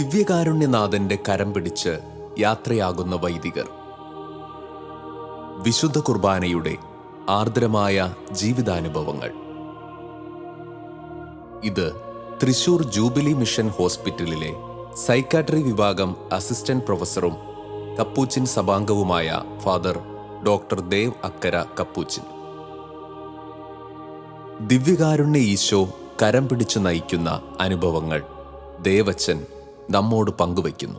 ദിവ്യകാരുണ്യനാഥന്റെ കരം പിടിച്ച് യാത്രയാകുന്ന വൈദികർ. വിശുദ്ധ കുർബാനയുടെ ആർദ്രമായ ജീവിതാനുഭവങ്ങൾ. ഇത് തൃശൂർ ജൂബിലി മിഷൻ ഹോസ്പിറ്റലിലെ സൈക്കാട്രി വിഭാഗം അസിസ്റ്റന്റ് പ്രൊഫസറും കപ്പൂച്ചിൻ സഭാംഗവുമായ father doctor Dev Akkara Capuchin. ദിവ്യകാരുണ്യ ഈശോ കരം പിടിച്ചു നയിക്കുന്ന അനുഭവങ്ങൾ ദേവച്ചൻ നമ്മോട് പങ്കുവയ്ക്കുന്നു.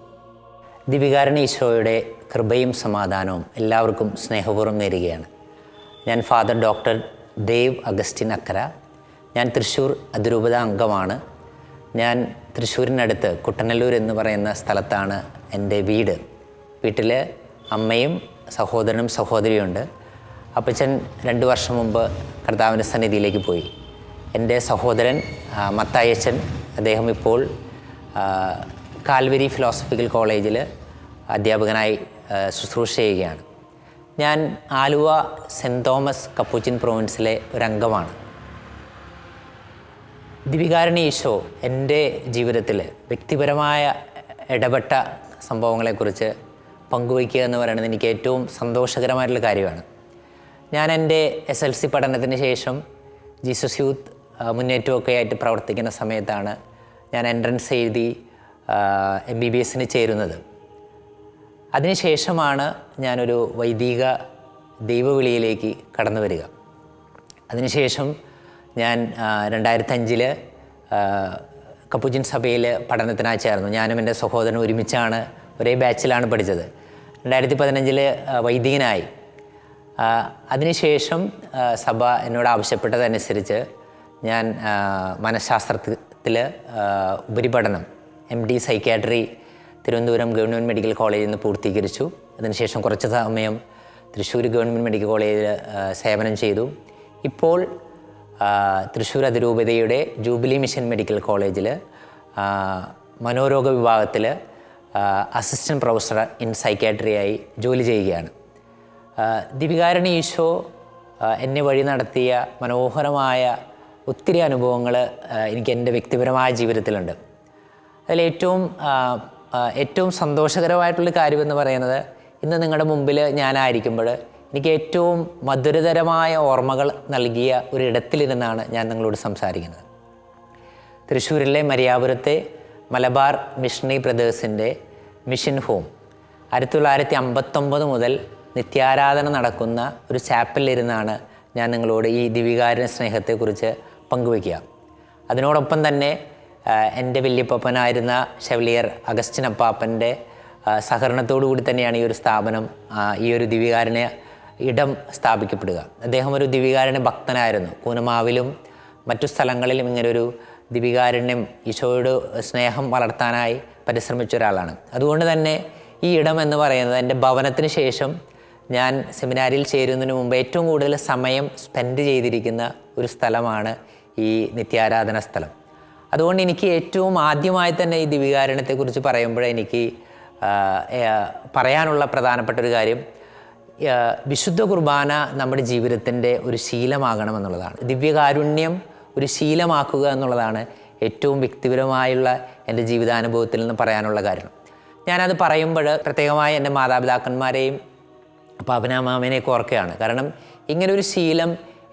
ദിവ്യകാരുണ്യ ഈശോയുടെ കൃപയും സമാധാനവും എല്ലാവർക്കും സ്നേഹപൂർവ്വം നേരുകയാണ്. ഞാൻ ഫാദർ ഡോക്ടർ ദേവ് അഗസ്റ്റിൻ അക്കര. ഞാൻ തൃശ്ശൂർ അതിരൂപത അംഗമാണ്. ഞാൻ തൃശ്ശൂരിനടുത്ത് കുട്ടനല്ലൂർ എന്ന് പറയുന്ന സ്ഥലത്താണ് എൻ്റെ വീട്. വീട്ടിൽ അമ്മയും സഹോദരനും സഹോദരിയുണ്ട്. അപ്പച്ചൻ 2 വർഷം മുമ്പ് കർത്താവിൻ്റെ സന്നിധിയിലേക്ക് പോയി. എൻ്റെ സഹോദരൻ മത്തായച്ചൻ, അദ്ദേഹം ഇപ്പോൾ കാൽവരി ഫിലോസഫിക്കൽ കോളേജിൽ അധ്യാപകനായി ശുശ്രൂഷ ചെയ്യുകയാണ്. ഞാൻ ആലുവ സെൻറ്റ് തോമസ് കപ്പൂച്ചിൻ പ്രൊവിൻസിലെ ഒരംഗമാണ്. ദിവ്യകാരുണ്യ ഈശോ എൻ്റെ ജീവിതത്തിൽ വ്യക്തിപരമായ ഇടപെട്ട സംഭവങ്ങളെക്കുറിച്ച് പങ്കുവയ്ക്കുക എന്ന് പറയുന്നത് എനിക്ക് ഏറ്റവും സന്തോഷകരമായിട്ടുള്ള കാര്യമാണ്. ഞാൻ എൻ്റെ SLC പഠനത്തിന് ശേഷം ജീസസ് യൂത്ത് മുന്നേറ്റമൊക്കെ ആയിട്ട് പ്രവർത്തിക്കുന്ന സമയത്താണ് ഞാൻ എൻട്രൻസ് എഴുതി MBBSന് ചേരുന്നത്. അതിനുശേഷമാണ് ഞാനൊരു വൈദിക ദൈവവിളിയിലേക്ക് കടന്നു വരിക. അതിനുശേഷം ഞാൻ 2005 കപ്പൂച്ചിൻ സഭയിൽ പഠനത്തിനായി ചേർന്നു. ഞാനും എൻ്റെ സഹോദരനും ഒരുമിച്ചാണ്, ഒരേ ബാച്ചിലാണ് പഠിച്ചത്. 2015 വൈദികനായി. അതിനുശേഷം സഭ എന്നോട് ആവശ്യപ്പെട്ടതനുസരിച്ച് ഞാൻ മനഃശാസ്ത്രത്തിൽ ഉപരിപഠനം MD psychiatry Thiruvananthapuram government medical കോളേജിൽ നിന്ന് പൂർത്തീകരിച്ചു. അതിനുശേഷം കുറച്ച് സമയം തൃശ്ശൂർ ഗവൺമെൻറ് മെഡിക്കൽ കോളേജിൽ സേവനം ചെയ്തു. ഇപ്പോൾ തൃശ്ശൂർ അതിരൂപതയുടെ ജൂബിലി മിഷൻ മെഡിക്കൽ കോളേജിൽ മനോരോഗ വിഭാഗത്തിൽ അസിസ്റ്റൻറ്റ് പ്രൊഫസർ ഇൻ സൈക്കാട്രിയായി ജോലി ചെയ്യുകയാണ്. ദിവ്യകാരുണ്യ ഈശോ എന്നെ വഴി നടത്തിയ മനോഹരമായ ഒത്തിരി അനുഭവങ്ങൾ എനിക്ക് എൻ്റെ വ്യക്തിപരമായ ജീവിതത്തിലുണ്ട്. ഏറ്റവും സന്തോഷകരമായിട്ടുള്ള കാര്യമെന്ന് പറയുന്നത്, ഇന്ന് നിങ്ങളുടെ മുമ്പിൽ ഞാനായിരിക്കുമ്പോൾ എനിക്ക് ഏറ്റവും മധുരതരമായ ഓർമ്മകൾ നൽകിയ ഒരിടത്തിലിരുന്നാണ് ഞാൻ നിങ്ങളോട് സംസാരിക്കുന്നത്. തൃശ്ശൂരിലെ മരിയാപുരത്തെ മലബാർ മിഷണറി ബ്രദേഴ്സിൻ്റെ മിഷൻ ഹോം 1959 മുതൽ നിത്യാരാധന നടക്കുന്ന ഒരു ചാപ്പലിലിരുന്നാണ് ഞാൻ നിങ്ങളോട് ഈ ദിവ്യകാരുണ്യ സ്നേഹത്തെക്കുറിച്ച് പങ്കുവയ്ക്കുക. അതിനോടൊപ്പം തന്നെ എൻ്റെ വല്യപ്പനായിരുന്ന ഷെവലിയർ അഗസ്റ്റിൻ അപ്പാപ്പൻ്റെ സഹകരണത്തോടു കൂടി തന്നെയാണ് ഈ ഒരു സ്ഥാപനം, ഈ ഒരു ദിവ്യകാരുണ്യ ഇടം സ്ഥാപിക്കപ്പെടുക. അദ്ദേഹം ഒരു ദിവ്യകാരുണ്യ ഭക്തനായിരുന്നു. കൂനമാവിലും മറ്റു സ്ഥലങ്ങളിലും ഇങ്ങനൊരു ദിവ്യകാരുണ്യം, ഈശോയോട് സ്നേഹം വളർത്താനായി പരിശ്രമിച്ച ഒരാളാണ്. അതുകൊണ്ട് തന്നെ ഈ ഇടം എന്ന് പറയുന്നത് എൻ്റെ ഭവനത്തിന് ശേഷം ഞാൻ സെമിനാരിയിൽ ചേരുന്നതിന് മുമ്പ് ഏറ്റവും കൂടുതൽ സമയം സ്പെൻഡ് ചെയ്തിരിക്കുന്ന ഒരു സ്ഥലമാണ് ഈ നിത്യാരാധന സ്ഥലം. അതുകൊണ്ട് എനിക്ക് ഏറ്റവും ആദ്യമായി തന്നെ ഈ ദിവ്യകാരുണ്യത്തെക്കുറിച്ച് പറയുമ്പോൾ എനിക്ക് പറയാനുള്ള പ്രധാനപ്പെട്ട ഒരു കാര്യം, വിശുദ്ധ കുർബാന നമ്മുടെ ജീവിതത്തിൻ്റെ ഒരു ശീലമാകണമെന്നുള്ളതാണ്. ദിവ്യകാരുണ്യം ഒരു ശീലമാക്കുക എന്നുള്ളതാണ് ഏറ്റവും വ്യക്തിപരമായുള്ള എൻ്റെ ജീവിതാനുഭവത്തിൽ നിന്ന് പറയാനുള്ള കാര്യം. ഞാനത് പറയുമ്പോൾ പ്രത്യേകമായി എൻ്റെ മാതാപിതാക്കന്മാരെയും പാപ്പനാമാമനെയൊക്കെ ഓർക്കുകയാണ്. കാരണം ഇങ്ങനൊരു ശീലം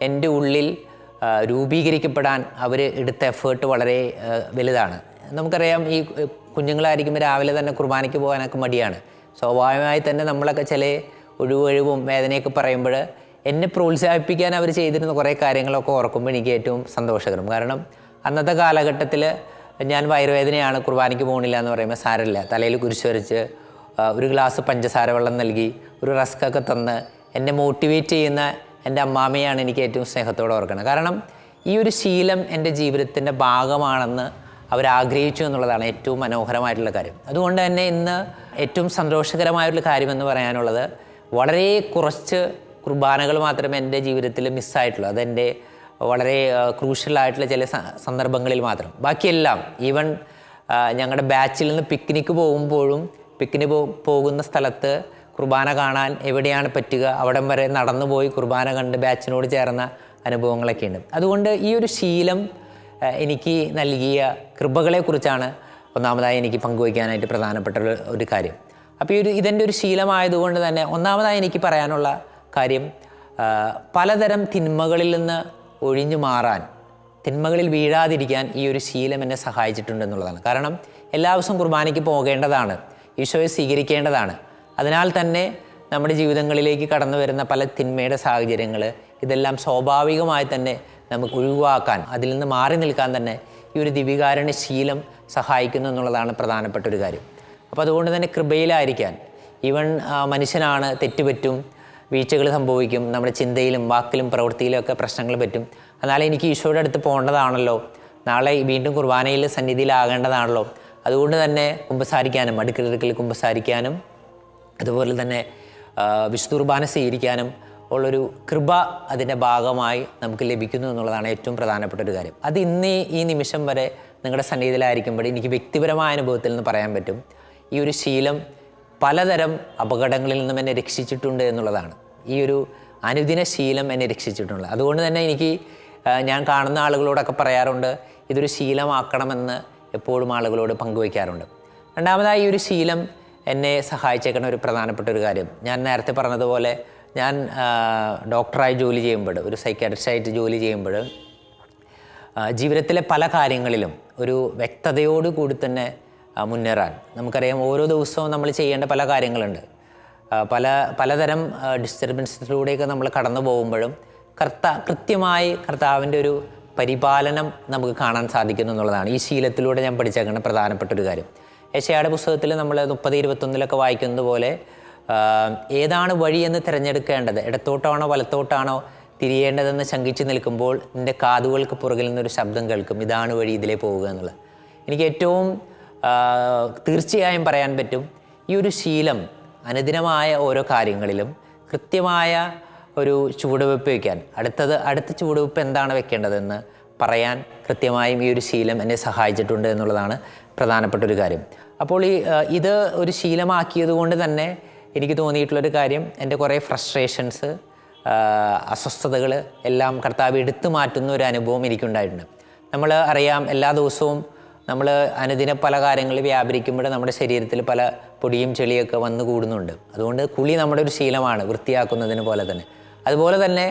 എൻ്റെ ഉള്ളിൽ രൂപീകരിക്കപ്പെടാൻ അവർ എടുത്ത എഫേർട്ട് വളരെ വലുതാണ്. നമുക്കറിയാം, ഈ കുഞ്ഞുങ്ങളായിരിക്കുമ്പോൾ രാവിലെ തന്നെ കുർബാനയ്ക്ക് പോകാനൊക്കെ മടിയാണ്. സ്വാഭാവികമായി തന്നെ നമ്മളൊക്കെ ചില ഒഴിവും വേദനയൊക്കെ പറയുമ്പോൾ എന്നെ പ്രോത്സാഹിപ്പിക്കാൻ അവർ ചെയ്തിരുന്ന കുറേ കാര്യങ്ങളൊക്കെ ഓർക്കുമ്പോൾ എനിക്ക് ഏറ്റവും സന്തോഷകരം. കാരണം അന്നത്തെ കാലഘട്ടത്തിൽ ഞാൻ വയറുവേദനയാണ്, കുർബാനയ്ക്ക് പോകണില്ല എന്ന് പറയുമ്പോൾ സാരമില്ല, തലയിൽ കുരിശ് വരച്ച് ഒരു ഗ്ലാസ് പഞ്ചസാര വെള്ളം നൽകി ഒരു റസ്കൊക്കെ തന്ന് എന്നെ മോട്ടിവേറ്റ് ചെയ്യുന്ന എൻ്റെ അമ്മാമ്മയാണ് എനിക്ക് ഏറ്റവും സ്നേഹത്തോടെ ഓർക്കണം. കാരണം ഈ ഒരു ശീലം എൻ്റെ ജീവിതത്തിൻ്റെ ഭാഗമാണെന്ന് അവരാഗ്രഹിച്ചു എന്നുള്ളതാണ് ഏറ്റവും മനോഹരമായിട്ടുള്ള കാര്യം. അതുകൊണ്ട് തന്നെ ഇന്ന് ഏറ്റവും സന്തോഷകരമായിട്ടുള്ള കാര്യമെന്ന് പറയാനുള്ളത്, വളരെ കുറച്ച് കുർബാനകൾ മാത്രമേ എൻ്റെ ജീവിതത്തിൽ മിസ്സായിട്ടുള്ളൂ. അതെൻ്റെ വളരെ ക്രൂഷ്യലായിട്ടുള്ള ചില സന്ദർഭങ്ങളിൽ മാത്രം. ബാക്കിയെല്ലാം, ഈവൻ ഞങ്ങളുടെ ബാച്ചിൽ നിന്ന് പിക്നിക്ക് പോകുമ്പോഴും പോകുന്ന സ്ഥലത്ത് കുർബാന കാണാൻ എവിടെയാണ് പറ്റുക അവിടം വരെ നടന്നു പോയി കുർബാന കണ്ട് ബാച്ചിനോട് ചേർന്ന അനുഭവങ്ങളൊക്കെ ഉണ്ട്. അതുകൊണ്ട് ഈ ഒരു ശീലം എനിക്ക് നൽകിയ കൃപകളെക്കുറിച്ചാണ് ഒന്നാമതായി എനിക്ക് പങ്കുവയ്ക്കാനായിട്ട് പ്രധാനപ്പെട്ട ഒരു കാര്യം. അപ്പോൾ ഇതെൻ്റെ ഒരു ശീലമായതുകൊണ്ട് തന്നെ ഒന്നാമതായി എനിക്ക് പറയാനുള്ള കാര്യം, പലതരം തിന്മകളിൽ നിന്ന് ഒഴിഞ്ഞു മാറാൻ, തിന്മകളിൽ വീഴാതിരിക്കാൻ ഈ ഒരു ശീലം എന്നെ സഹായിച്ചിട്ടുണ്ടെന്നുള്ളതാണ്. കാരണം എല്ലാ ദിവസവും കുർബാനയ്ക്ക് പോകേണ്ടതാണ്, ഈശോയെ സ്വീകരിക്കേണ്ടതാണ്. അതിനാൽ തന്നെ നമ്മുടെ ജീവിതങ്ങളിലേക്ക് കടന്നു വരുന്ന പല തിന്മയുടെ സാഹചര്യങ്ങൾ, ഇതെല്ലാം സ്വാഭാവികമായി തന്നെ നമുക്ക് ഒഴിവാക്കാൻ, അതിൽ നിന്ന് മാറി നിൽക്കാൻ തന്നെ ഈ ഒരു ദിവ്യകാരുണ്യ ശീലം സഹായിക്കുന്നു എന്നുള്ളതാണ് പ്രധാനപ്പെട്ട ഒരു കാര്യം. അപ്പോൾ അതുകൊണ്ട് തന്നെ കൃപയിലായിരിക്കാൻ, ഈവൻ മനുഷ്യനാണ്, തെറ്റുപറ്റും, വീഴ്ചകൾ സംഭവിക്കും, നമ്മുടെ ചിന്തയിലും വാക്കിലും പ്രവൃത്തിയിലും ഒക്കെ പ്രശ്നങ്ങൾ പറ്റും. എന്നാൽ എനിക്ക് ഈശോയുടെ അടുത്ത് പോകേണ്ടതാണല്ലോ, നാളെ വീണ്ടും കുർബാനയിൽ സന്നിധിയിലാകേണ്ടതാണല്ലോ. അതുകൊണ്ട് തന്നെ കുമ്പസാരിക്കാനും, അടുക്കളയിൽ കുമ്പസാരിക്കാനും, അതുപോലെ തന്നെ വിശുദ്ധ കുർബാന സ്വീകരിക്കാനും ഉള്ളൊരു കൃപ അതിൻ്റെ ഭാഗമായി നമുക്ക് ലഭിക്കുന്നു എന്നുള്ളതാണ് ഏറ്റവും പ്രധാനപ്പെട്ട ഒരു കാര്യം. അത് ഇന്ന് ഈ നിമിഷം വരെ നിങ്ങളുടെ സന്നിധിയിലായിരിക്കുമ്പോൾ എനിക്ക് വ്യക്തിപരമായ അനുഭവത്തിൽ നിന്ന് പറയാൻ പറ്റും, ഈ ഒരു ശീലം പലതരം അപകടങ്ങളിൽ നിന്നും എന്നെ രക്ഷിച്ചിട്ടുണ്ട് എന്നുള്ളതാണ്. ഈ ഒരു അനുദിന ശീലം എന്നെ രക്ഷിച്ചിട്ടുണ്ട്. അതുകൊണ്ട് തന്നെ ഞാൻ കാണുന്ന ആളുകളോടൊക്കെ പറയാറുണ്ട്, ഇതൊരു ശീലമാക്കണമെന്ന് എപ്പോഴും ആളുകളോട് പങ്കുവയ്ക്കാറുണ്ട്. രണ്ടാമതായി ഈ ഒരു ശീലം എന്നെ സഹായിച്ചേക്കുന്ന ഒരു പ്രധാനപ്പെട്ട ഒരു കാര്യം, ഞാൻ നേരത്തെ പറഞ്ഞതുപോലെ ഞാൻ ഡോക്ടറായി ജോലി ചെയ്യുമ്പോൾ, ഒരു സൈക്കാട്രിസ്റ്റായിട്ട് ജോലി ചെയ്യുമ്പോൾ ജീവിതത്തിലെ പല കാര്യങ്ങളിലും ഒരു വ്യക്തതയോട് കൂടി തന്നെ മുന്നേറാൻ, നമുക്കറിയാം ഓരോ ദിവസവും നമ്മൾ ചെയ്യേണ്ട പല കാര്യങ്ങളുണ്ട്. പലതരം ഡിസ്റ്റർബൻസിലൂടെയൊക്കെ നമ്മൾ കടന്നു പോകുമ്പോഴും കൃത്യമായി കർത്താവിൻ്റെ ഒരു പരിപാലനം നമുക്ക് കാണാൻ സാധിക്കുന്നു എന്നുള്ളതാണ് ഈ ശീലത്തിലൂടെ ഞാൻ പഠിച്ചേക്കുന്ന പ്രധാനപ്പെട്ട ഒരു കാര്യം. യെശയ്യായുടെ പുസ്തകത്തിൽ നമ്മൾ 30:21 വായിക്കുന്നത് പോലെ, ഏതാണ് വഴിയെന്ന് തിരഞ്ഞെടുക്കേണ്ടത്, ഇടത്തോട്ടാണോ വലത്തോട്ടാണോ തിരിയേണ്ടതെന്ന് ശങ്കിച്ച് നിൽക്കുമ്പോൾ നിൻ്റെ കാതുകൾക്ക് പുറകിൽ നിന്നൊരു ശബ്ദം കേൾക്കും, ഇതാണ് വഴി, ഇതിലേ പോവുക എന്നുള്ളത്. എനിക്ക് ഏറ്റവും തീർച്ചയായും പറയാൻ പറ്റും, ഈ ഒരു ശീലം അനുദിനമായ ഓരോ കാര്യങ്ങളിലും കൃത്യമായ ഒരു ചുവടുവെപ്പ് വയ്ക്കാൻ, അടുത്ത ചുവടുവെപ്പ് എന്താണ് വെക്കേണ്ടതെന്ന് പറയാൻ കൃത്യമായും ഈ ഒരു ശീലം എന്നെ സഹായിച്ചിട്ടുണ്ട് എന്നുള്ളതാണ് പ്രധാനപ്പെട്ട ഒരു കാര്യം. അപ്പോൾ ഇത് ഒരു ശീലമാക്കിയത് കൊണ്ട് തന്നെ എനിക്ക് തോന്നിയിട്ടുള്ളൊരു കാര്യം, എൻ്റെ കുറേ ഫ്രസ്ട്രേഷൻസ്, അസ്വസ്ഥതകൾ എല്ലാം കർത്താവ് എടുത്തു മാറ്റുന്ന ഒരു അനുഭവം എനിക്കുണ്ടായിട്ടുണ്ട്. നമ്മൾ അറിയാം, എല്ലാ ദിവസവും നമ്മൾ അനുദിന പല കാര്യങ്ങൾ വ്യാപരിക്കുമ്പോൾ നമ്മുടെ ശരീരത്തിൽ പല പൊടിയും ചെളിയൊക്കെ വന്നു കൂടുന്നുണ്ട്. അതുകൊണ്ട് കുളി നമ്മുടെ ഒരു ശീലമാണ്, വൃത്തിയാക്കുന്നതിന് പോലെ തന്നെ. അതുപോലെ തന്നെ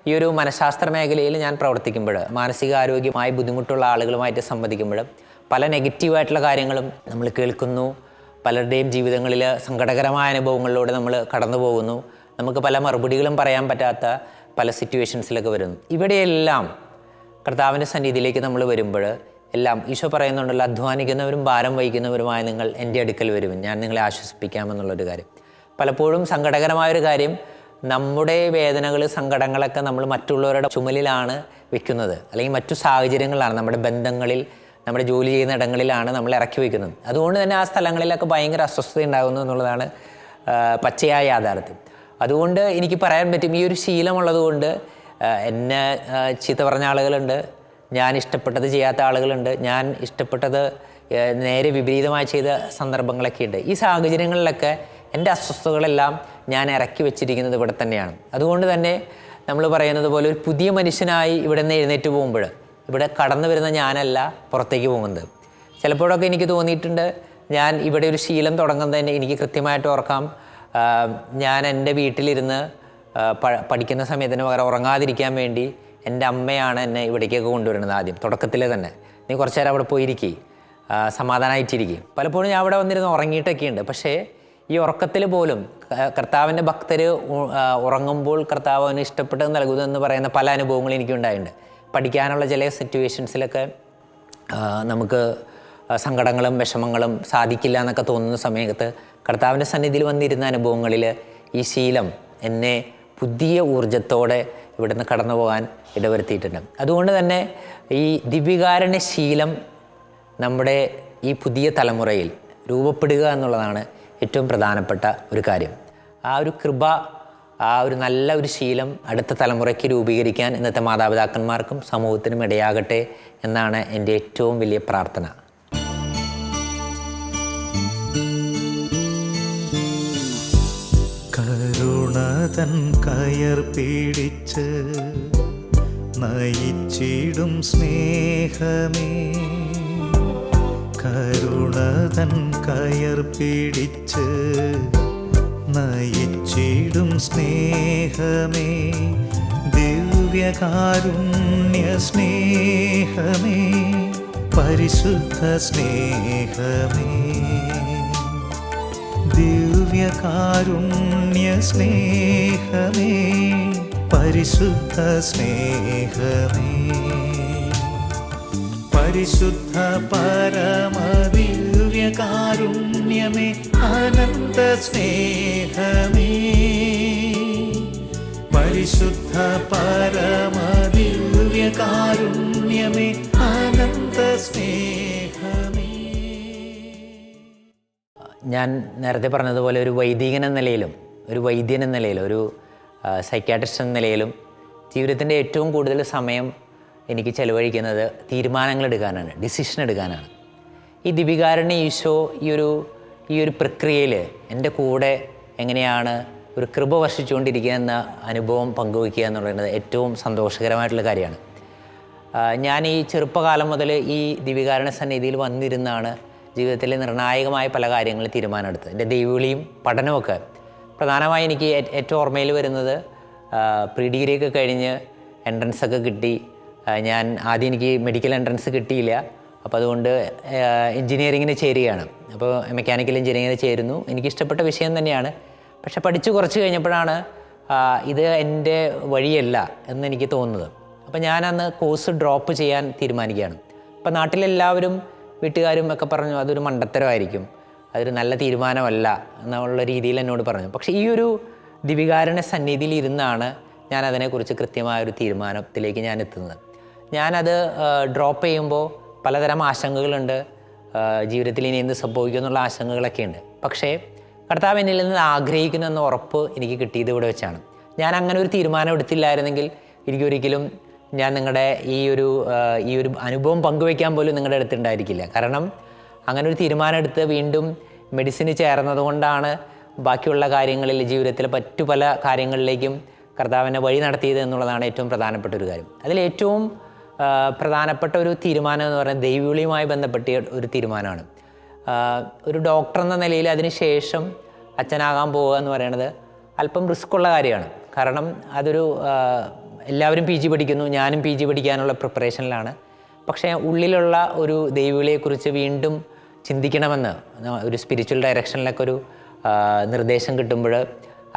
ഈ ഒരു മനഃശാസ്ത്ര മേഖലയിൽ ഞാൻ പ്രവർത്തിക്കുമ്പോൾ, മാനസികാരോഗ്യമായി ബുദ്ധിമുട്ടുള്ള ആളുകളുമായിട്ട് സംവദിക്കുമ്പോൾ പല നെഗറ്റീവായിട്ടുള്ള കാര്യങ്ങളും നമ്മൾ കേൾക്കുന്നു. പലരുടെയും ജീവിതങ്ങളിൽ സങ്കടകരമായ അനുഭവങ്ങളിലൂടെ നമ്മൾ കടന്നു പോകുന്നു. നമുക്ക് പല മറുപടികളും പറയാൻ പറ്റാത്ത പല സിറ്റുവേഷൻസിലൊക്കെ വരുന്നു. ഇവിടെയെല്ലാം കർത്താവിൻ്റെ സന്നിധിയിലേക്ക് നമ്മൾ വരുമ്പോൾ എല്ലാം ഈശോ പറയുന്നുണ്ടല്ലോ, അധ്വാനിക്കുന്നവരും ഭാരം വഹിക്കുന്നവരുമായ നിങ്ങൾ എൻ്റെ അടുക്കൽ വരുവിൻ, ഞാൻ നിങ്ങളെ ആശ്വസിപ്പിക്കാമെന്നുള്ളൊരു കാര്യം. പലപ്പോഴും സങ്കടകരമായൊരു കാര്യം, നമ്മുടെ വേദനകൾ, സങ്കടങ്ങളൊക്കെ നമ്മൾ മറ്റുള്ളവരുടെ ചുമലിലാണ് വെക്കുന്നത്, അല്ലെങ്കിൽ മറ്റു സാഹചര്യങ്ങളിലാണ്, നമ്മുടെ ബന്ധങ്ങളിൽ, നമ്മുടെ ജോലി ചെയ്യുന്ന ഇടങ്ങളിലാണ് നമ്മൾ ഇറക്കി വയ്ക്കുന്നത്. അതുകൊണ്ട് തന്നെ ആ സ്ഥലങ്ങളിലൊക്കെ ഭയങ്കര അസ്വസ്ഥത ഉണ്ടാകുന്നു എന്നുള്ളതാണ് പച്ചയായ യാഥാർത്ഥ്യം. അതുകൊണ്ട് എനിക്ക് പറയാൻ പറ്റും, ഈ ഒരു ശീലമുള്ളത് കൊണ്ട് എന്നെ ചീത്ത പറഞ്ഞ ആളുകളുണ്ട്, ഞാൻ ഇഷ്ടപ്പെട്ടത് ചെയ്യാത്ത ആളുകളുണ്ട്, ഞാൻ ഇഷ്ടപ്പെട്ടത് നേരെ വിപരീതമായി ചെയ്ത സന്ദർഭങ്ങളൊക്കെ ഉണ്ട്. ഈ സാഹചര്യങ്ങളിലൊക്കെ എൻ്റെ അസ്വസ്ഥതകളെല്ലാം ഞാൻ ഇറക്കി വെച്ചിരിക്കുന്നത് ഇവിടെ തന്നെയാണ്. അതുകൊണ്ട് തന്നെ നമ്മൾ പറയുന്നത് പോലെ ഒരു പുതിയ മനുഷ്യനായി ഇവിടെ നിന്ന് എഴുന്നേറ്റ് പോകുമ്പോൾ ഇവിടെ കടന്നു വരുന്ന ഞാനല്ല പുറത്തേക്ക് പോകുന്നത്. ചിലപ്പോഴൊക്കെ എനിക്ക് തോന്നിയിട്ടുണ്ട്, ഞാൻ ഇവിടെ ഒരു ശീലം തുടങ്ങുന്നതിന് എനിക്ക് കൃത്യമായിട്ട് ഓർക്കാം, ഞാൻ എൻ്റെ വീട്ടിലിരുന്ന് പഠിക്കുന്ന സമയത്തിന് പകരം ഉറങ്ങാതിരിക്കാൻ വേണ്ടി എൻ്റെ അമ്മയാണ് എന്നെ ഇവിടേക്കൊക്കെ കൊണ്ടുവരുന്നത്. ആദ്യം തുടക്കത്തിൽ തന്നെ, നീ കുറച്ച് നേരം അവിടെ പോയിരിക്കും, സമാധാനമായിട്ടിരിക്കും. പലപ്പോഴും ഞാൻ അവിടെ വന്നിരുന്ന് ഉറങ്ങിയിട്ടൊക്കെയുണ്ട്. പക്ഷേ ഈ ഉറക്കത്തിൽ പോലും കർത്താവിൻ്റെ ഭക്തർ ഉറങ്ങുമ്പോൾ കർത്താവ് അവന് ഇഷ്ടപ്പെട്ടത് നൽകുന്നതെന്ന് പറയുന്ന പല അനുഭവങ്ങളും എനിക്കുണ്ടായിട്ടുണ്ട്. പഠിക്കാനുള്ള ചില സിറ്റുവേഷൻസിലൊക്കെ നമുക്ക് സങ്കടങ്ങളും വിഷമങ്ങളും സാധിക്കില്ല എന്നൊക്കെ തോന്നുന്ന സമയത്ത് കർത്താവിൻ്റെ സന്നിധിയിൽ വന്നിരുന്ന അനുഭവങ്ങളിൽ ഈ ശീലം എന്നെ പുതിയ ഊർജത്തോടെ ഇവിടുന്ന് കടന്നു പോകാൻ ഇടവരുത്തിയിട്ടുണ്ട്. അതുകൊണ്ട് തന്നെ ഈ ദിവ്യകാരുണ്യ ശീലം നമ്മുടെ ഈ പുതിയ തലമുറയിൽ രൂപപ്പെടുക എന്നുള്ളതാണ് ഏറ്റവും പ്രധാനപ്പെട്ട ഒരു കാര്യം. ആ ഒരു കൃപ, ആ ഒരു നല്ല ഒരു ശീലം അടുത്ത തലമുറയ്ക്ക് രൂപീകരിക്കാൻ ഇന്നത്തെ മാതാപിതാക്കന്മാർക്കും സമൂഹത്തിനും ഇടയാകട്ടെ എന്നാണ് എൻ്റെ ഏറ്റവും വലിയ പ്രാർത്ഥന. കരുണതൻ കയർ പിടിച്ച് നയിച്ചിടും സ്നേഹമേ, കരുണതൻ കയർ പിടിച്ച് നയിച്ചിടും സ്നേഹമേ, ദിവ്യകാരുണ്യ സ്നേഹമേ, പരിശുദ്ധ സ്നേഹമേ, ദിവ്യകാരുണ്യ സ്നേഹമേ, പരിശുദ്ധ സ്നേഹമേ, പരിശുദ്ധ പരമദിവ്യകാരുണ്യമേ, അനന്ത സ്നേഹമേ, പരിശുദ്ധ പരമദിവ്യകാരുണ്യമേ, അനന്ത സ്നേഹമേ. ഞാൻ നേരത്തെ പറഞ്ഞതുപോലെ ഒരു വൈദികൻ എന്ന നിലയിലും ഒരു വൈദ്യൻ എന്ന നിലയിലും ഒരു സൈക്യാട്രിസ്റ്റ് എന്ന നിലയിലും ജീവിതത്തിൻ്റെ ഏറ്റവും കൂടുതൽ സമയം എനിക്ക് ചെലവഴിക്കുന്നത് തീരുമാനങ്ങൾ എടുക്കാനാണ്, ഡിസിഷൻ എടുക്കാനാണ്. ഈ ദിവികാരുണ്യ ഈശോ ഈ ഒരു പ്രക്രിയയിൽ എൻ്റെ കൂടെ എങ്ങനെയാണ് ഒരു കൃപ വർഷിച്ചുകൊണ്ടിരിക്കുക എന്ന അനുഭവം പങ്കുവയ്ക്കുക എന്ന് പറയുന്നത് ഏറ്റവും സന്തോഷകരമായിട്ടുള്ള കാര്യമാണ്. ഞാൻ ഈ ചെറുപ്പകാലം മുതൽ ഈ ദിവികാരുണ്യ സന്നിധിയിൽ വന്നിരുന്നാണ് ജീവിതത്തിലെ നിർണായകമായ പല കാര്യങ്ങളും തീരുമാനമെടുത്തത്. എൻ്റെ ദൈവവിളിയും പഠനമൊക്കെ പ്രധാനമായി എനിക്ക് ഏറ്റവും ഓർമ്മയിൽ വരുന്നത് പ്രീ ഡിഗ്രിയൊക്കെ കഴിഞ്ഞ് എൻട്രൻസൊക്കെ കിട്ടി. ഞാൻ ആദ്യം എനിക്ക് മെഡിക്കൽ എൻട്രൻസ് കിട്ടിയില്ല, അപ്പോൾ അതുകൊണ്ട് എൻജിനീയറിങ്ങിന് ചേരുകയാണ്. അപ്പോൾ മെക്കാനിക്കൽ എൻജിനീയറിങ്ങിന് ചേരുന്നു. എനിക്കിഷ്ടപ്പെട്ട വിഷയം തന്നെയാണ്. പക്ഷെ പഠിച്ച് കുറച്ച് കഴിഞ്ഞപ്പോഴാണ് ഇത് എൻ്റെ വഴിയല്ല എന്നെനിക്ക് തോന്നുന്നത്. അപ്പോൾ ഞാനന്ന് കോഴ്സ് ഡ്രോപ്പ് ചെയ്യാൻ തീരുമാനിക്കുകയാണ്. അപ്പോൾ നാട്ടിലെല്ലാവരും വീട്ടുകാരും ഒക്കെ പറഞ്ഞു അതൊരു മണ്ടത്തരമായിരിക്കും, അതൊരു നല്ല തീരുമാനമല്ല എന്നുള്ള രീതിയിൽ എന്നോട് പറഞ്ഞു. പക്ഷേ ഈ ഒരു ദിവികാരുണ്യ സന്നിധിയിൽ ഇരുന്നാണ് ഞാൻ അതിനെക്കുറിച്ച് കൃത്യമായൊരു തീരുമാനത്തിലേക്ക് ഞാൻ എത്തുന്നത്. ഞാനത് ഡ്രോപ്പ് ചെയ്യുമ്പോൾ പലതരം ആശങ്കകളുണ്ട്. ജീവിതത്തിൽ ഇനി എന്ത് സംഭവിക്കും എന്നുള്ള ആശങ്കകളൊക്കെ ഉണ്ട്. പക്ഷേ കർത്താവ് എന്നിൽ നിന്ന് ആഗ്രഹിക്കുന്നു എന്ന ഉറപ്പ് എനിക്ക് കിട്ടിയത് ഇവിടെ വെച്ചാണ്. ഞാൻ അങ്ങനെ ഒരു തീരുമാനം എടുത്തില്ലായിരുന്നെങ്കിൽ എനിക്കൊരിക്കലും ഞാൻ നിങ്ങളുടെ ഈ ഒരു അനുഭവം പങ്കുവയ്ക്കാൻ പോലും നിങ്ങളുടെ അടുത്തുണ്ടായിരിക്കില്ല. കാരണം അങ്ങനെ ഒരു തീരുമാനം എടുത്ത് വീണ്ടും മെഡിസിന് ചേർന്നത് കൊണ്ടാണ് ബാക്കിയുള്ള കാര്യങ്ങളിൽ ജീവിതത്തിലെ മറ്റു പല കാര്യങ്ങളിലേക്കും കർത്താവിനെ വഴി നടത്തിയത് എന്നുള്ളതാണ് ഏറ്റവും പ്രധാനപ്പെട്ട ഒരു കാര്യം. അതിലേറ്റവും പ്രധാനപ്പെട്ട ഒരു തീരുമാനം എന്ന് പറയുന്നത് ദൈവവിളിയുമായി ബന്ധപ്പെട്ട ഒരു തീരുമാനമാണ്. ഒരു ഡോക്ടർ എന്ന നിലയിൽ അതിന് ശേഷം അച്ഛനാകാൻ പോവുക എന്ന് പറയുന്നത് അല്പം റിസ്ക്കുള്ള കാര്യമാണ്. കാരണം അതൊരു എല്ലാവരും PG പഠിക്കുന്നു, ഞാനും PG പഠിക്കാനുള്ള പ്രിപ്പറേഷനിലാണ്. പക്ഷേ ഉള്ളിലുള്ള ഒരു ദൈവവിളിയെക്കുറിച്ച് വീണ്ടും ചിന്തിക്കണമെന്ന് ഒരു സ്പിരിച്വൽ ഡയറക്ഷനിലൊക്കെ ഒരു നിർദ്ദേശം കിട്ടുമ്പോൾ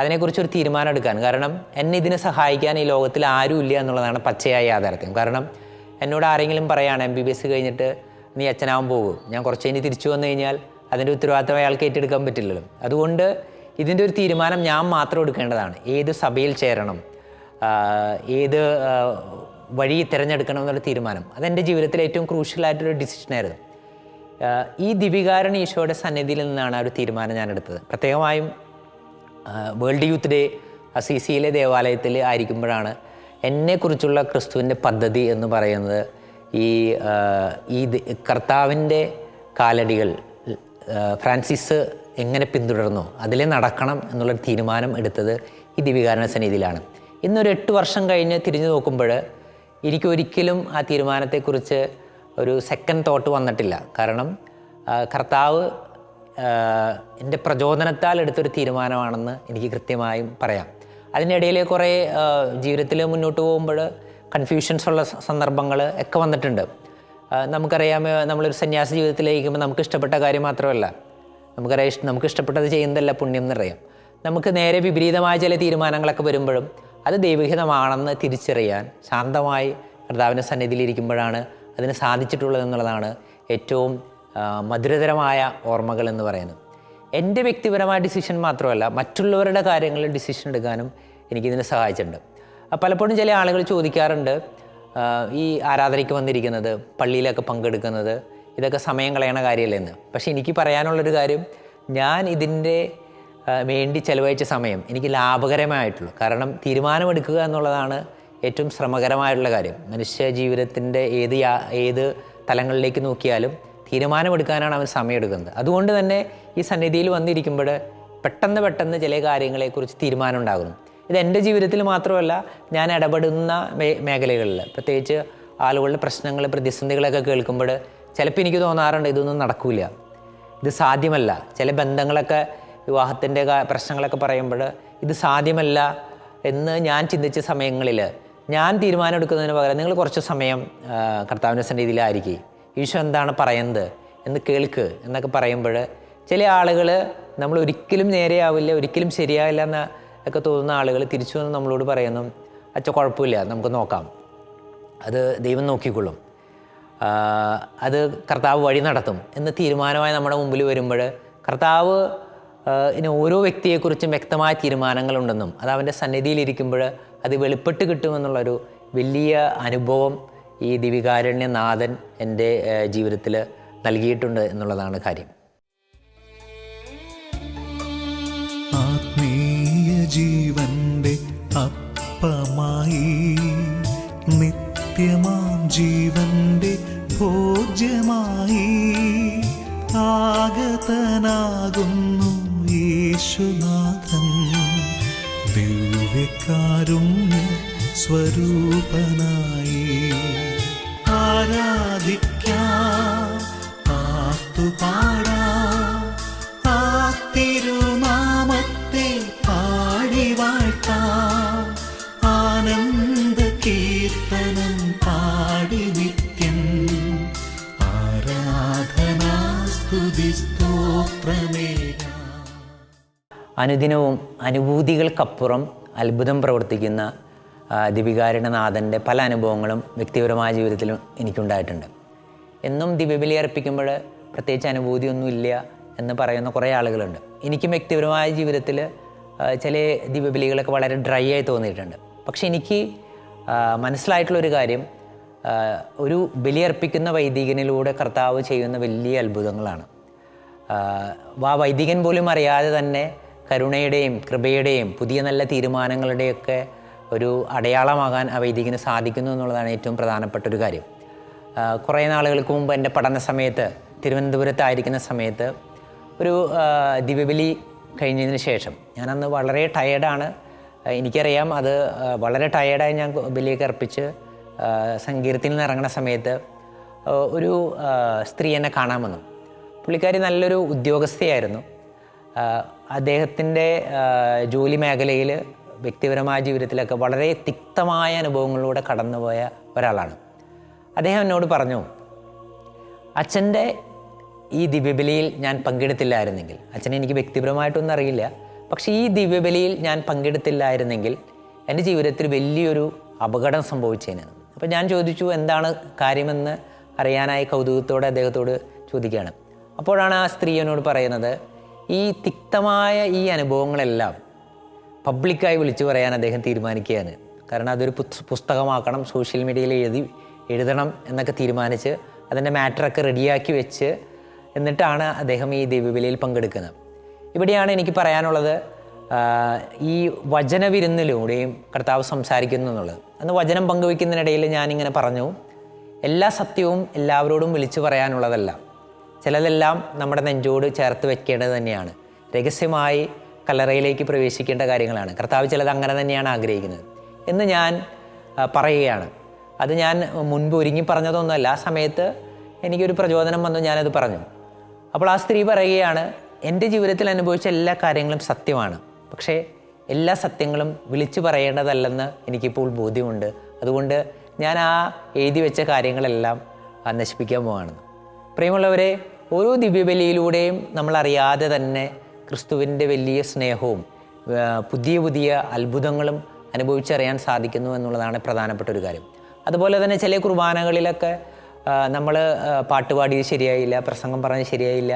അതിനെക്കുറിച്ചൊരു തീരുമാനം എടുക്കാൻ, കാരണം എന്നെ ഇതിനെ സഹായിക്കാൻ ഈ ലോകത്തിൽ ആരും ഇല്ല എന്നുള്ളതാണ് പച്ചയായ യാഥാർത്ഥ്യം. കാരണം എന്നോട് ആരെങ്കിലും പറയുകയാണ് MBBS കഴിഞ്ഞിട്ട് നീ അച്ഛനാവാൻ പോകും, ഞാൻ കുറച്ച് കഴിഞ്ഞ് തിരിച്ചു വന്നു കഴിഞ്ഞാൽ അതിൻ്റെ ഉത്തരവാദിത്തം അയാൾക്ക് ഏറ്റെടുക്കാൻ പറ്റില്ലല്ലോ. അതുകൊണ്ട് ഇതിൻ്റെ ഒരു തീരുമാനം ഞാൻ മാത്രം എടുക്കേണ്ടതാണ്. ഏത് സഭയിൽ ചേരണം, ഏത് വഴി തിരഞ്ഞെടുക്കണം എന്നുള്ള തീരുമാനം അതെൻ്റെ ജീവിതത്തിലെ ഏറ്റവും ക്രൂഷ്യലായിട്ടൊരു ഡിസിഷനായിരുന്നു. ഈ ദിവികാരുണ്യ ഈശോയുടെ സന്നിധിയിൽ നിന്നാണ് ആ ഒരു തീരുമാനം ഞാൻ എടുത്തത്. പ്രത്യേകമായും വേൾഡ് യൂത്ത് ഡേ അസീസിയിലെ ദേവാലയത്തിൽ ആയിരിക്കുമ്പോഴാണ് എന്നെക്കുറിച്ചുള്ള ക്രിസ്തുവിൻ്റെ പദ്ധതി എന്ന് പറയുന്നത് ഈ കർത്താവിൻ്റെ കാലടികൾ ഫ്രാൻസിസ് എങ്ങനെ പിന്തുടർന്നോ അതിലെ നടക്കണം എന്നുള്ളൊരു തീരുമാനം എടുത്തത് ഈ ദിവികാരുണ്യ സന്നിധിയിലാണ്. ഇന്നൊരു 8 വർഷം കഴിഞ്ഞ് തിരിഞ്ഞു നോക്കുമ്പോൾ എനിക്കൊരിക്കലും ആ തീരുമാനത്തെക്കുറിച്ച് ഒരു സെക്കൻഡ് തോട്ട് വന്നിട്ടില്ല. കാരണം കർത്താവ് എൻ്റെ പ്രചോദനത്താൽ എടുത്തൊരു തീരുമാനമാണെന്ന് എനിക്ക് കൃത്യമായും പറയാം. അതിനിടയിൽ കുറേ ജീവിതത്തിൽ മുന്നോട്ട് പോകുമ്പോൾ കൺഫ്യൂഷൻസ് ഉള്ള സന്ദർഭങ്ങൾ ഒക്കെ വന്നിട്ടുണ്ട്. നമുക്കറിയാം, നമ്മളൊരു സന്യാസ ജീവിതത്തിലേക്കുമ്പോൾ നമുക്ക് ഇഷ്ടപ്പെട്ട കാര്യം മാത്രമല്ല, നമുക്ക് ഇഷ്ടപ്പെട്ടത് ചെയ്യുന്നതല്ല പുണ്യം എന്നറിയാം. നമുക്ക് നേരെ വിപരീതമായ ചില തീരുമാനങ്ങളൊക്കെ വരുമ്പോഴും അത് ദൈവഹിതമാണെന്ന് തിരിച്ചറിയാൻ ശാന്തമായി കർത്താവിൻ്റെ സന്നിധിയിലിരിക്കുമ്പോഴാണ് അതിന് സാധിച്ചിട്ടുള്ളതെന്നുള്ളതാണ് ഏറ്റവും മധുരതരമായ ഓർമ്മകൾ എന്ന് പറയുന്നത്. എൻ്റെ വ്യക്തിപരമായ ഡിസിഷൻ മാത്രമല്ല, മറ്റുള്ളവരുടെ കാര്യങ്ങളിൽ ഡിസിഷൻ എടുക്കാനും എനിക്കിതിനെ സഹായിച്ചിട്ടുണ്ട്. പലപ്പോഴും ചില ആളുകൾ ചോദിക്കാറുണ്ട്, ഈ ആരാധനയ്ക്ക് വന്നിരിക്കുന്നത്, പള്ളിയിലൊക്കെ പങ്കെടുക്കുന്നത്, ഇതൊക്കെ സമയം കളയണ കാര്യമല്ലേ എന്ന്. പക്ഷേ എനിക്ക് പറയാനുള്ളൊരു കാര്യം, ഞാൻ ഇതിൻ്റെ വേണ്ടി ചെലവഴിച്ച സമയം എനിക്ക് ലാഭകരമായിട്ടുള്ളൂ. കാരണം തീരുമാനമെടുക്കുക എന്നുള്ളതാണ് ഏറ്റവും ശ്രമകരമായിട്ടുള്ള കാര്യം. മനുഷ്യ ജീവിതത്തിൻ്റെ ഏത് തലങ്ങളിലേക്ക് നോക്കിയാലും തീരുമാനമെടുക്കാനാണ് അവൻ സമയമെടുക്കുന്നത്. അതുകൊണ്ട് തന്നെ ഈ സന്നിധിയിൽ വന്നിരിക്കുമ്പോൾ പെട്ടെന്ന് ചില കാര്യങ്ങളെക്കുറിച്ച് തീരുമാനം ഉണ്ടാകുന്നു. ഇത് എൻ്റെ ജീവിതത്തിൽ മാത്രമല്ല, ഞാൻ ഇടപെടുന്ന മേഖലകളിൽ, പ്രത്യേകിച്ച് ആളുകളുടെ പ്രശ്നങ്ങൾ, പ്രതിസന്ധികളൊക്കെ കേൾക്കുമ്പോൾ ചിലപ്പോൾ എനിക്ക് തോന്നാറുണ്ട് ഇതൊന്നും നടക്കില്ല, ഇത് സാധ്യമല്ല. ചില ബന്ധങ്ങളൊക്കെ വിവാഹത്തിൻ്റെ പ്രശ്നങ്ങളൊക്കെ പറയുമ്പോൾ ഇത് സാധ്യമല്ല എന്ന് ഞാൻ ചിന്തിച്ച സമയങ്ങളിൽ ഞാൻ തീരുമാനം എടുക്കുന്നതിന് പകരം നിങ്ങൾ കുറച്ച് സമയം കർത്താവിൻ്റെ സന്നിധിയിലായിരിക്കും, ഈശോ എന്താണ് പറയുന്നത് എന്ന് കേൾക്ക് എന്നൊക്കെ പറയുമ്പോൾ ചില ആളുകൾ നമ്മൾ ഒരിക്കലും നേരെയാവില്ല, ഒരിക്കലും ശരിയാവില്ല എന്ന് ഒക്കെ തോന്നുന്ന ആളുകൾ തിരിച്ചു വന്ന് നമ്മളോട് പറയുന്നു, അച്ഛ കുഴപ്പമില്ല, നമുക്ക് നോക്കാം, അത് ദൈവം നോക്കിക്കൊള്ളും, അത് കർത്താവ് വഴി നടത്തും എന്ന് തീരുമാനമായി നമ്മുടെ മുമ്പിൽ വരുമ്പോൾ കർത്താവ് ഇനി ഓരോ വ്യക്തിയെക്കുറിച്ചും വ്യക്തമായ തീരുമാനങ്ങളുണ്ടെന്നും അത് അവൻ്റെ സന്നിധിയിലിരിക്കുമ്പോൾ അത് വെളിപ്പെട്ട് കിട്ടുമെന്നുള്ളൊരു വലിയ അനുഭവം ഈ ദിവികാരുണ്യനാഥൻ എൻ്റെ ജീവിതത്തിൽ നൽകിയിട്ടുണ്ട് എന്നുള്ളതാണ് കാര്യം. ആത്മീയ ജീവന്റെ അപ്പമായി നിത്യമാം ജീവന്റെ ഭോജ്യമായി ആഗതനാകുന്നു യേശുനാഥൻ, ദിവ്യകാരുണ്യ സ്വരൂപനായി ആരാധിക്കാം, പാട്ടുപാടാം, ആ തിരുനാമത്തെ പാടി വാഴ്ത്താം, ആനന്ദ കീർത്തനം പാടി നിത്യം ആരാധനാ സ്തുതി സ്തോത്രമേകാം. അനുദിനവും അനുഭൂതികൾക്കപ്പുറം അത്ഭുതം പ്രവർത്തിക്കുന്ന ദിവികാരുണ്യനാഥൻ്റെ പല അനുഭവങ്ങളും വ്യക്തിപരമായ ജീവിതത്തിലും എനിക്കുണ്ടായിട്ടുണ്ട്. എന്നും ദിവ്യബലി അർപ്പിക്കുമ്പോൾ പ്രത്യേകിച്ച് അനുഭൂതിയൊന്നുമില്ല എന്ന് പറയുന്ന കുറേ ആളുകളുണ്ട്. എനിക്കും വ്യക്തിപരമായ ജീവിതത്തിൽ ചില ദിവ്യബലികളൊക്കെ വളരെ ഡ്രൈ ആയി തോന്നിയിട്ടുണ്ട്. പക്ഷെ എനിക്ക് മനസ്സിലായിട്ടുള്ളൊരു കാര്യം, ഒരു ബലിയർപ്പിക്കുന്ന വൈദികനിലൂടെ കർത്താവ് ചെയ്യുന്ന വലിയ അത്ഭുതങ്ങളാണ്. ആ വൈദികൻ പോലും അറിയാതെ തന്നെ കരുണയുടെയും കൃപയുടെയും പുതിയ നല്ല തീരുമാനങ്ങളുടെയൊക്കെ ഒരു അടയാളമാകാൻ ആ വൈദികന് സാധിക്കുന്നു എന്നുള്ളതാണ് ഏറ്റവും പ്രധാനപ്പെട്ടൊരു കാര്യം. കുറേ നാളുകൾക്ക് മുമ്പ് എൻ്റെ പഠന സമയത്ത് തിരുവനന്തപുരത്തായിരിക്കുന്ന സമയത്ത് ഒരു ദിവ്യബലി കഴിഞ്ഞതിന് ശേഷം ഞാനന്ന് വളരെ ടയേർഡാണ്. എനിക്കറിയാം അത് വളരെ ടയേർഡായി ഞാൻ ബലിയൊക്കെ അർപ്പിച്ച് സങ്കീർത്തനിൽ നിന്ന് ഇറങ്ങുന്ന സമയത്ത് ഒരു സ്ത്രീ എന്നെ കാണാൻ വന്നു. പുള്ളിക്കാരി നല്ലൊരു ഉദ്യോഗസ്ഥയായിരുന്നു. അദ്ദേഹത്തിൻ്റെ ജോലി മേഖലയിൽ വ്യക്തിപരമായ ജീവിതത്തിലൊക്കെ വളരെ തിക്തമായ അനുഭവങ്ങളിലൂടെ കടന്നുപോയ ഒരാളാണ്. അദ്ദേഹം എന്നോട് പറഞ്ഞു, അച്ഛൻ്റെ ഈ ദിവ്യബലിയിൽ ഞാൻ പങ്കെടുത്തില്ലായിരുന്നെങ്കിൽ, അച്ഛനെ എനിക്ക് വ്യക്തിപരമായിട്ടൊന്നും അറിയില്ല, പക്ഷേ ഈ ദിവ്യബലിയിൽ ഞാൻ പങ്കെടുത്തില്ലായിരുന്നെങ്കിൽ എൻ്റെ ജീവിതത്തിൽ വലിയൊരു അപകടം സംഭവിച്ചേനെ. അപ്പോൾ ഞാൻ ചോദിച്ചു എന്താണ് കാര്യമെന്ന് അറിയാനായി കൗതുകത്തോടെ അദ്ദേഹത്തോട് ചോദിക്കുകയാണ്. അപ്പോഴാണ് ആ സ്ത്രീ എന്നോട് പറയുന്നത്, ഈ തിക്തമായ ഈ അനുഭവങ്ങളെല്ലാം പബ്ലിക്കായി വിളിച്ചു പറയാൻ അദ്ദേഹം തീരുമാനിക്കുകയാണ്. കാരണം അതൊരു പുസ്തകമാക്കണം, സോഷ്യൽ മീഡിയയിൽ എഴുതണം എന്നൊക്കെ തീരുമാനിച്ച് അതിൻ്റെ മാറ്ററൊക്കെ റെഡിയാക്കി വെച്ച് എന്നിട്ടാണ് അദ്ദേഹം ഈ ദിവ്യബലിയിൽ പങ്കെടുക്കുന്നത്. ഇവിടെയാണ് എനിക്ക് പറയാനുള്ളത്, ഈ വചനവിരുന്നിലൂടെയും കർത്താവ് സംസാരിക്കുന്നു എന്നുള്ളത്. അന്ന് വചനം പങ്കുവയ്ക്കുന്നതിനിടയിൽ ഞാനിങ്ങനെ പറഞ്ഞു, എല്ലാ സത്യവും എല്ലാവരോടും വിളിച്ചു പറയാനുള്ളതല്ല, ചിലതെല്ലാം നമ്മുടെ നെഞ്ചോട് ചേർത്ത് വെക്കേണ്ടത് തന്നെയാണ്, രഹസ്യമായി കല്ലറയിലേക്ക് പ്രവേശിക്കേണ്ട കാര്യങ്ങളാണ്, കർത്താവ് ചിലത് അങ്ങനെ തന്നെയാണ് ആഗ്രഹിക്കുന്നത് എന്ന് ഞാൻ പറയുകയാണ്. അത് ഞാൻ മുൻപ് ഒരുങ്ങി പറഞ്ഞതൊന്നുമല്ല, ആ സമയത്ത് എനിക്കൊരു പ്രചോദനം വന്നു, ഞാനത് പറഞ്ഞു. അപ്പോൾ ആ സ്ത്രീ പറയുകയാണ്, എൻ്റെ ജീവിതത്തിൽ അനുഭവിച്ച എല്ലാ കാര്യങ്ങളും സത്യമാണ്, പക്ഷേ എല്ലാ സത്യങ്ങളും വിളിച്ചു പറയേണ്ടതല്ലെന്ന് എനിക്കിപ്പോൾ ബോധ്യമുണ്ട്. അതുകൊണ്ട് ഞാൻ ആ എഴുതി വെച്ച കാര്യങ്ങളെല്ലാം നശിപ്പിക്കാൻ പോവാണ്. പ്രിയമുള്ളവരെ, ഓരോ ദിവ്യബലിയിലൂടെയും നമ്മളറിയാതെ തന്നെ ക്രിസ്തുവിൻ്റെ വലിയ സ്നേഹവും പുതിയ പുതിയ അത്ഭുതങ്ങളും അനുഭവിച്ചറിയാൻ സാധിക്കുന്നു എന്നുള്ളതാണ് പ്രധാനപ്പെട്ട ഒരു കാര്യം. അതുപോലെ തന്നെ ചില കുർബാനകളിലൊക്കെ നമ്മൾ പാട്ടുപാടിയത് ശരിയായില്ല, പ്രസംഗം പറഞ്ഞത് ശരിയായില്ല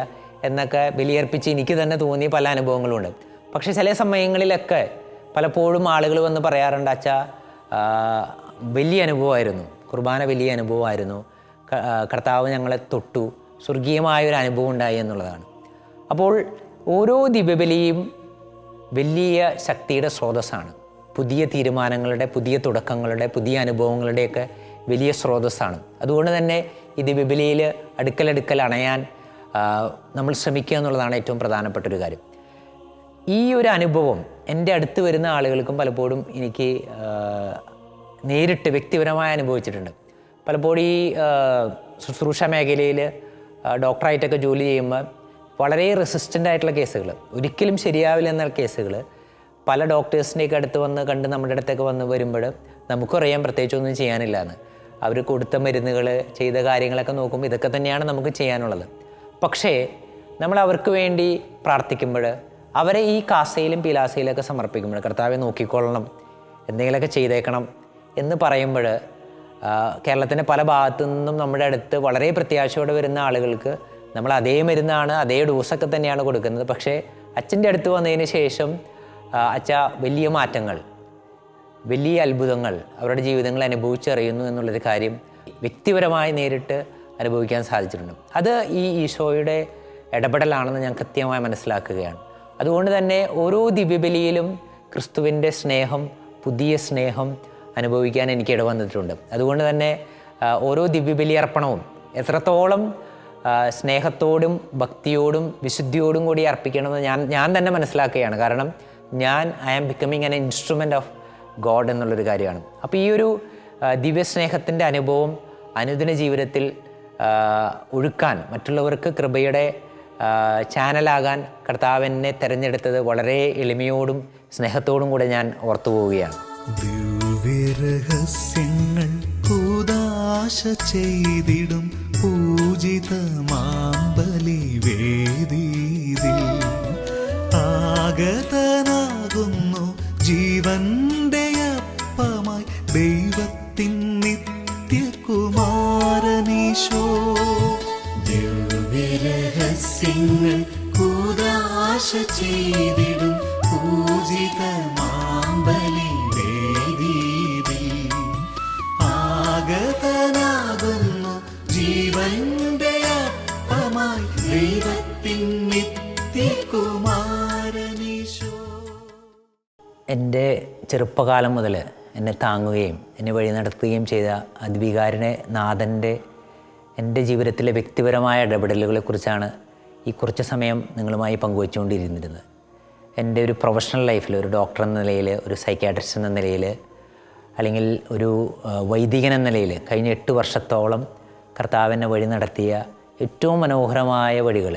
എന്നൊക്കെ ബലിയർപ്പിച്ച് എനിക്ക് തന്നെ തോന്നിയ പല അനുഭവങ്ങളുമുണ്ട്. പക്ഷേ ചില സമയങ്ങളിലൊക്കെ പലപ്പോഴും ആളുകൾ വന്ന് പറയാറുണ്ട്, അച്ഛാ വലിയ അനുഭവമായിരുന്നു, കുർബാന വലിയ അനുഭവമായിരുന്നു, കർത്താവ് ഞങ്ങളെ തൊട്ടു, സ്വർഗീയമായൊരു അനുഭവം ഉണ്ടായി എന്നുള്ളതാണ്. അപ്പോൾ ഓരോ ദിവ്യബലിയും വലിയ ശക്തിയുടെ സ്രോതസ്സാണ്. പുതിയ തീരുമാനങ്ങളുടെ, പുതിയ തുടക്കങ്ങളുടെ, പുതിയ അനുഭവങ്ങളുടെയൊക്കെ വലിയ സ്രോതസ്സാണ്. അതുകൊണ്ട് തന്നെ ഈ ദിവ്യബലിയിൽ അടുക്കലടുക്കൽ അണയാൻ നമ്മൾ ശ്രമിക്കുക എന്നുള്ളതാണ് ഏറ്റവും പ്രധാനപ്പെട്ടൊരു കാര്യം. ഈ ഒരു അനുഭവം എൻ്റെ അടുത്ത് വരുന്ന ആളുകൾക്കും പലപ്പോഴും എനിക്ക് നേരിട്ട് വ്യക്തിപരമായി അനുഭവിച്ചിട്ടുണ്ട്. പലപ്പോഴും ഈ ശുശ്രൂഷ മേഖലയിൽ ഡോക്ടറായിട്ടൊക്കെ ജോലി ചെയ്യുമ്പോൾ വളരെ റെസിസ്റ്റൻ്റ് ആയിട്ടുള്ള കേസുകൾ, ഒരിക്കലും ശരിയാവില്ല എന്ന കേസുകൾ പല ഡോക്ടേഴ്സിൻ്റെയൊക്കെ അടുത്ത് വന്ന് കണ്ട് നമ്മുടെ അടുത്തൊക്കെ വന്ന് വരുമ്പോൾ നമുക്കറിയാം പ്രത്യേകിച്ചൊന്നും ചെയ്യാനില്ല എന്ന്. അവർ കൊടുത്ത മരുന്നുകൾ, ചെയ്ത കാര്യങ്ങളൊക്കെ നോക്കുമ്പോൾ ഇതൊക്കെ തന്നെയാണ് നമുക്ക് ചെയ്യാനുള്ളത്. പക്ഷേ നമ്മൾ അവർക്ക് വേണ്ടി പ്രാർത്ഥിക്കുമ്പോൾ, അവരെ ഈ കാസയിലും പീലാസയിലൊക്കെ സമർപ്പിക്കുമ്പോൾ, കർത്താവെ നോക്കിക്കൊള്ളണം, എന്തെങ്കിലുമൊക്കെ ചെയ്തേക്കണം എന്ന് പറയുമ്പോൾ, കേരളത്തിൻ്റെ പല ഭാഗത്തു നിന്നും നമ്മുടെ അടുത്ത് വളരെ പ്രത്യാശയോടെ വരുന്ന ആളുകൾക്ക് നമ്മൾ അതേ മരുന്നാണ്, അതേ ഡോസൊക്കെ തന്നെയാണ് കൊടുക്കുന്നത്. പക്ഷേ അച്ഛൻ്റെ അടുത്ത് വന്നതിന് ശേഷം അച്ഛ വലിയ മാറ്റങ്ങൾ, വലിയ അത്ഭുതങ്ങൾ അവരുടെ ജീവിതങ്ങൾ അനുഭവിച്ചറിയുന്നു എന്നുള്ളൊരു കാര്യം വ്യക്തിപരമായി നേരിട്ട് അനുഭവിക്കാൻ സാധിച്ചിട്ടുണ്ട്. അത് ഈ ഈശോയുടെ ഇടപെടലാണെന്ന് ഞാൻ കൃത്യമായി മനസ്സിലാക്കുകയാണ്. അതുകൊണ്ട് തന്നെ ഓരോ ദിവ്യബലിയിലും ക്രിസ്തുവിൻ്റെ സ്നേഹം, പുതിയ സ്നേഹം അനുഭവിക്കാൻ എനിക്ക് ഇടവന്നിട്ടുണ്ട്. അതുകൊണ്ട് തന്നെ ഓരോ ദിവ്യബലി അർപ്പണവും എത്രത്തോളം സ്നേഹത്തോടും ഭക്തിയോടും വിശുദ്ധിയോടും കൂടി അർപ്പിക്കണമെന്ന് ഞാൻ തന്നെ മനസ്സിലാക്കുകയാണ്. കാരണം I am becoming an instrument of God എന്നുള്ളൊരു കാര്യമാണ്. അപ്പോൾ ഈ ഒരു ദിവ്യസ്നേഹത്തിൻ്റെ അനുഭവം അനുദിന ജീവിതത്തിൽ ഒഴുക്കാൻ, മറ്റുള്ളവർക്ക് കൃപയുടെ ചാനലാകാൻ കർത്താവിനെ തിരഞ്ഞെടുത്തത് വളരെ എളിമയോടും സ്നേഹത്തോടും കൂടെ ഞാൻ ഓർത്തു പോവുകയാണ്. ദിവ്യരഹസ്യങ്ങൾ കൂദാശ ചെയ്തിടും പൂജിതമാമ്പലി വേദീതിൽ ആഗതനാകുന്നു ജീവന്റെ അപ്പമായി ദൈവത്തിൻ നിത്യകുമാരനീശോ. ദിവ്യരഹസ്യങ്ങൾ കൂദാശ ചെയ്തിടും പൂജിതമാമ്പലി വേദീതിൽ ആഗതനാകുന്നു ജീവന്റെ അപ്പമായി ദൈവത്തിൻ നിത്യകുമാരനീശോ. എൻ്റെ ചെറുപ്പകാലം മുതൽ എന്നെ താങ്ങുകയും എന്നെ വഴി നടത്തുകയും ചെയ്ത അദ്വികാരനെ നാഥൻ്റെ എൻ്റെ ജീവിതത്തിലെ വ്യക്തിപരമായ ഇടപെടലുകളെക്കുറിച്ചാണ് ഈ കുറച്ച് സമയം നിങ്ങളുമായി പങ്കുവച്ചുകൊണ്ടിരുന്നിരുന്നത്. എൻ്റെ ഒരു പ്രൊഫഷണൽ ലൈഫിൽ, ഒരു ഡോക്ടർ എന്ന നിലയിൽ, ഒരു സൈക്യാട്രിസ്റ്റ് എന്ന നിലയിൽ, അല്ലെങ്കിൽ ഒരു വൈദികൻ എന്ന നിലയിൽ കഴിഞ്ഞ 8 വർഷത്തോളം കർത്താവിനെ വഴി നടത്തിയ ഏറ്റവും മനോഹരമായ വഴികൾ,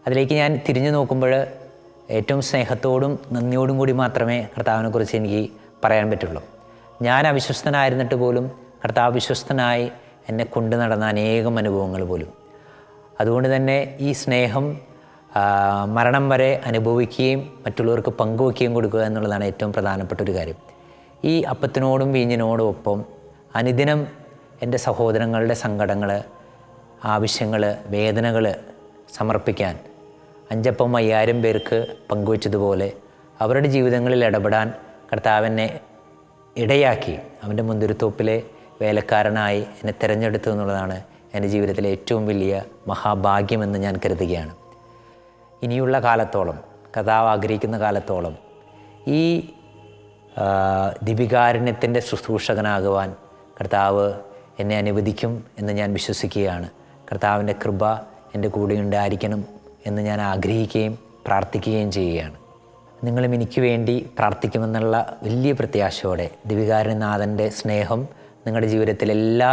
അതിലേക്ക് ഞാൻ തിരിഞ്ഞു നോക്കുമ്പോൾ ഏറ്റവും സ്നേഹത്തോടും നന്ദിയോടും കൂടി മാത്രമേ കർത്താവിനെക്കുറിച്ച് എനിക്ക് പറയാൻ പറ്റുള്ളൂ. ഞാൻ അവിശ്വസ്തനായിരുന്നിട്ട് പോലും കർത്താവ് വിശ്വസ്തനായി എന്നെ കൊണ്ടു നടന്ന അനേകം അനുഭവങ്ങൾ പോലും. അതുകൊണ്ട് തന്നെ ഈ സ്നേഹം മരണം വരെ അനുഭവിക്കുകയും മറ്റുള്ളവർക്ക് പങ്കുവയ്ക്കുകയും കൊടുക്കുക എന്നുള്ളതാണ് ഏറ്റവും പ്രധാനപ്പെട്ട ഒരു കാര്യം. ഈ അപ്പത്തിനോടും വീഞ്ഞിനോടും ഒപ്പം അനുദിനം എൻ്റെ സഹോദരങ്ങളുടെ സങ്കടങ്ങൾ, ആവശ്യങ്ങൾ, വേദനകൾ സമർപ്പിക്കാൻ 5,000 പേർക്ക് പങ്കുവച്ചതുപോലെ അവരുടെ ജീവിതങ്ങളിൽ ഇടപെടാൻ കർത്താവിനെ ഇടയാക്കി അവൻ്റെ മുന്തിരിത്തോപ്പിലെ വേലക്കാരനായി എന്നെ തിരഞ്ഞെടുത്തു എന്നുള്ളതാണ് എൻ്റെ ജീവിതത്തിലെ ഏറ്റവും വലിയ മഹാഭാഗ്യമെന്ന് ഞാൻ കരുതുകയാണ്. ഇനിയുള്ള കാലത്തോളം, കർത്താവ് ആഗ്രഹിക്കുന്ന കാലത്തോളം ഈ ദിവികാരുണ്യത്തിൻ്റെ ശുശ്രൂഷകനാകുവാൻ കർത്താവ് എന്നെ അനുവദിക്കും എന്ന് ഞാൻ വിശ്വസിക്കുകയാണ്. കർത്താവിൻ്റെ കൃപ എൻ്റെ കൂടെ ഉണ്ടായിരിക്കണം എന്ന് ഞാൻ ആഗ്രഹിക്കുകയും പ്രാർത്ഥിക്കുകയും ചെയ്യുകയാണ്. നിങ്ങളും എനിക്ക് വേണ്ടി പ്രാർത്ഥിക്കുമെന്നുള്ള വലിയ പ്രത്യാശയോടെ ദിവികാരുണ്യനാഥൻ്റെ സ്നേഹം നിങ്ങളുടെ ജീവിതത്തിലെ എല്ലാ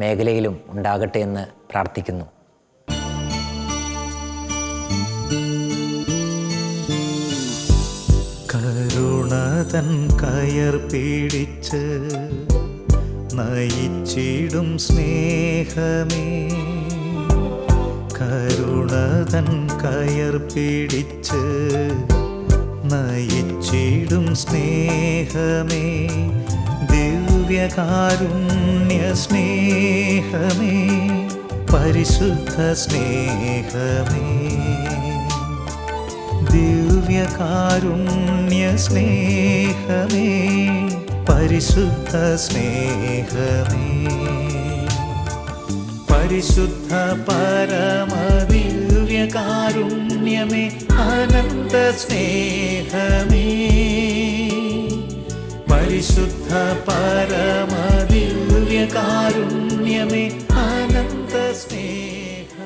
മേഖലയിലും ഉണ്ടാകട്ടെ എന്ന് പ്രാർത്ഥിക്കുന്നു. കരുണതൻ കയർ പിടിച്ച് നയിച്ചിടും സ്നേഹമേ, കരുണതൻ കയർ പിടിച്ച് നയിച്ചിടും സ്നേഹമേ, ദിവ്യകാരുണ്യ സ്നേഹമേ, പരിശുദ്ധ സ്നേഹമേ, ദിവ്യകാരുണ്യ സ്നേഹമേ, പരിശുദ്ധ സ്നേഹമേ, പരിശുദ്ധ പരമദിവ്യകാരുണ്യമേ, അനന്ത സ്നേഹമേ, പരിശുദ്ധ പരമദിവ്യകാരുണ്യമേ, അനന്ത സ്നേഹമേ.